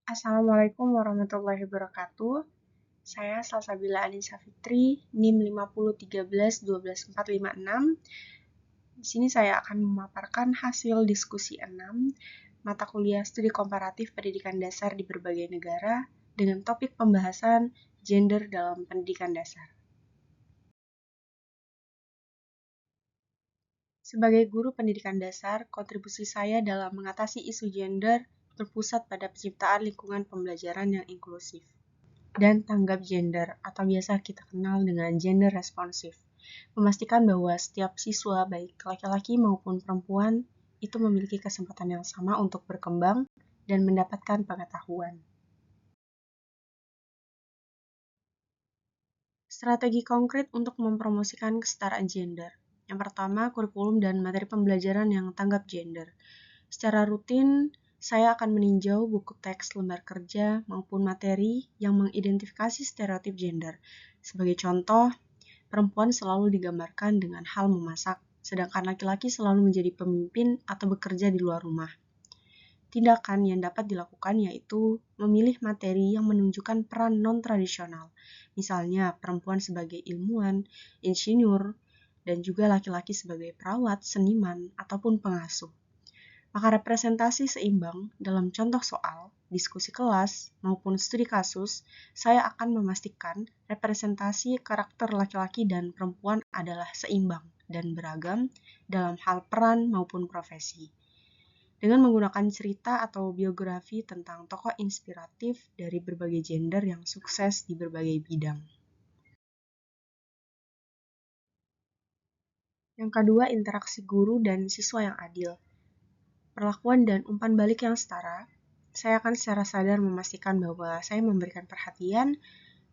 Assalamualaikum warahmatullahi wabarakatuh. Saya Salsabila Anissa Fitri, NIM 501312456. Di sini saya akan memaparkan hasil diskusi 6 mata kuliah studi komparatif pendidikan dasar di berbagai negara dengan topik pembahasan gender dalam pendidikan dasar. Sebagai guru pendidikan dasar, kontribusi saya dalam mengatasi isu gender berpusat pada penciptaan lingkungan pembelajaran yang inklusif dan tanggap gender atau biasa kita kenal dengan gender responsif, memastikan bahwa setiap siswa baik laki-laki maupun perempuan itu memiliki kesempatan yang sama untuk berkembang dan mendapatkan pengetahuan. Strategi konkret untuk mempromosikan kesetaraan gender. Yang pertama, kurikulum dan materi pembelajaran yang tanggap gender. Secara rutin, saya akan meninjau buku teks lembar kerja maupun materi yang mengidentifikasi stereotip gender. Sebagai contoh, perempuan selalu digambarkan dengan hal memasak, sedangkan laki-laki selalu menjadi pemimpin atau bekerja di luar rumah. Tindakan yang dapat dilakukan yaitu memilih materi yang menunjukkan peran non-tradisional, misalnya perempuan sebagai ilmuwan, insinyur, dan juga laki-laki sebagai perawat, seniman, ataupun pengasuh. Maka representasi seimbang dalam contoh soal, diskusi kelas, maupun studi kasus, saya akan memastikan representasi karakter laki-laki dan perempuan adalah seimbang dan beragam dalam hal peran maupun profesi. Dengan menggunakan cerita atau biografi tentang tokoh inspiratif dari berbagai gender yang sukses di berbagai bidang. Yang kedua, interaksi guru dan siswa yang adil. Perlakuan dan umpan balik yang setara, saya akan secara sadar memastikan bahwa saya memberikan perhatian,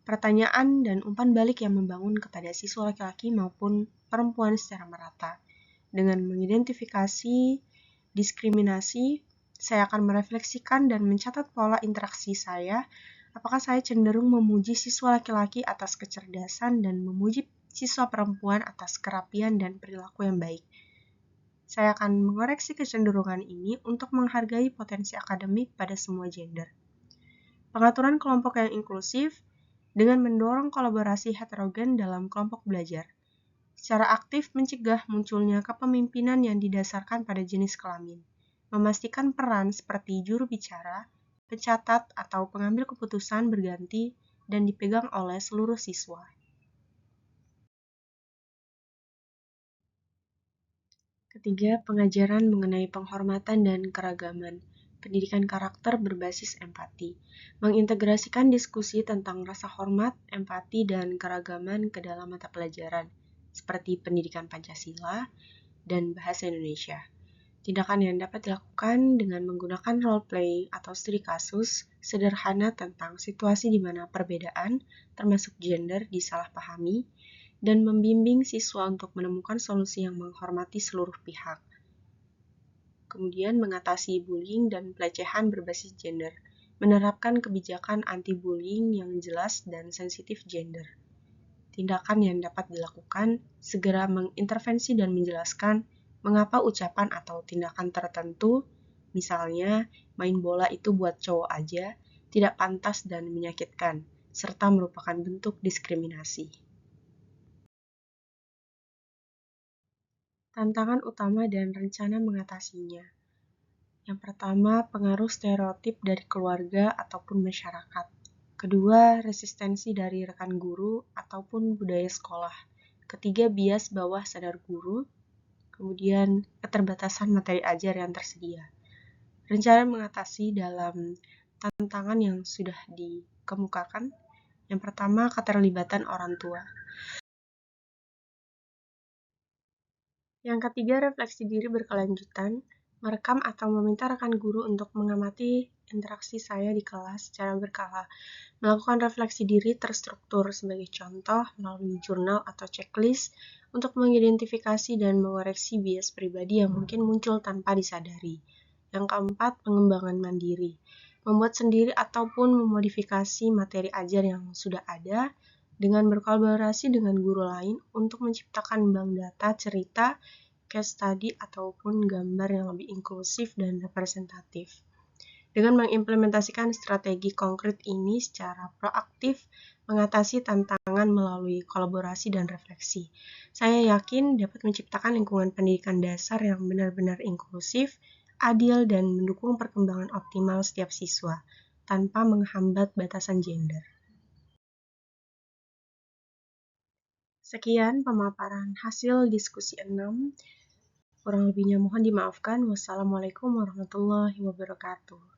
pertanyaan, dan umpan balik yang membangun kepada siswa laki-laki maupun perempuan secara merata. Dengan mengidentifikasi diskriminasi, saya akan merefleksikan dan mencatat pola interaksi saya, apakah saya cenderung memuji siswa laki-laki atas kecerdasan dan memuji siswa perempuan atas kerapian dan perilaku yang baik. Saya akan mengoreksi kecenderungan ini untuk menghargai potensi akademik pada semua gender. Pengaturan kelompok yang inklusif dengan mendorong kolaborasi heterogen dalam kelompok belajar. Secara aktif mencegah munculnya kepemimpinan yang didasarkan pada jenis kelamin. Memastikan peran seperti juru bicara, pencatat, atau pengambil keputusan berganti dan dipegang oleh seluruh siswa. Ketiga, pengajaran mengenai penghormatan dan keragaman. Pendidikan karakter berbasis empati. Mengintegrasikan diskusi tentang rasa hormat, empati, dan keragaman ke dalam mata pelajaran, seperti pendidikan Pancasila dan bahasa Indonesia. Tindakan yang dapat dilakukan dengan menggunakan role-play atau studi kasus sederhana tentang situasi di mana perbedaan, termasuk gender, disalahpahami, dan membimbing siswa untuk menemukan solusi yang menghormati seluruh pihak. Kemudian mengatasi bullying dan pelecehan berbasis gender, menerapkan kebijakan anti-bullying yang jelas dan sensitif gender. Tindakan yang dapat dilakukan, segera mengintervensi dan menjelaskan mengapa ucapan atau tindakan tertentu, misalnya main bola itu buat cowok aja, tidak pantas dan menyakitkan, serta merupakan bentuk diskriminasi. Tantangan utama dan rencana mengatasinya. Yang pertama, pengaruh stereotip dari keluarga ataupun masyarakat. Kedua, resistensi dari rekan guru ataupun budaya sekolah. Ketiga, bias bawah sadar guru. Kemudian, keterbatasan materi ajar yang tersedia. Rencana mengatasi dalam tantangan yang sudah dikemukakan. Yang pertama, keterlibatan orang tua. Yang ketiga, refleksi diri berkelanjutan, merekam atau meminta rekan guru untuk mengamati interaksi saya di kelas secara berkala, melakukan refleksi diri terstruktur sebagai contoh melalui jurnal atau checklist untuk mengidentifikasi dan mengoreksi bias pribadi yang mungkin muncul tanpa disadari. Yang keempat, pengembangan mandiri, membuat sendiri ataupun memodifikasi materi ajar yang sudah ada dengan berkolaborasi dengan guru lain untuk menciptakan bank data cerita, case study, ataupun gambar yang lebih inklusif dan representatif. Dengan mengimplementasikan strategi konkret ini secara proaktif, mengatasi tantangan melalui kolaborasi dan refleksi, saya yakin dapat menciptakan lingkungan pendidikan dasar yang benar-benar inklusif, adil, dan mendukung perkembangan optimal setiap siswa, tanpa menghambat batasan gender. Sekian pemaparan hasil diskusi 6. Kurang lebihnya mohon dimaafkan. Wassalamualaikum warahmatullahi wabarakatuh.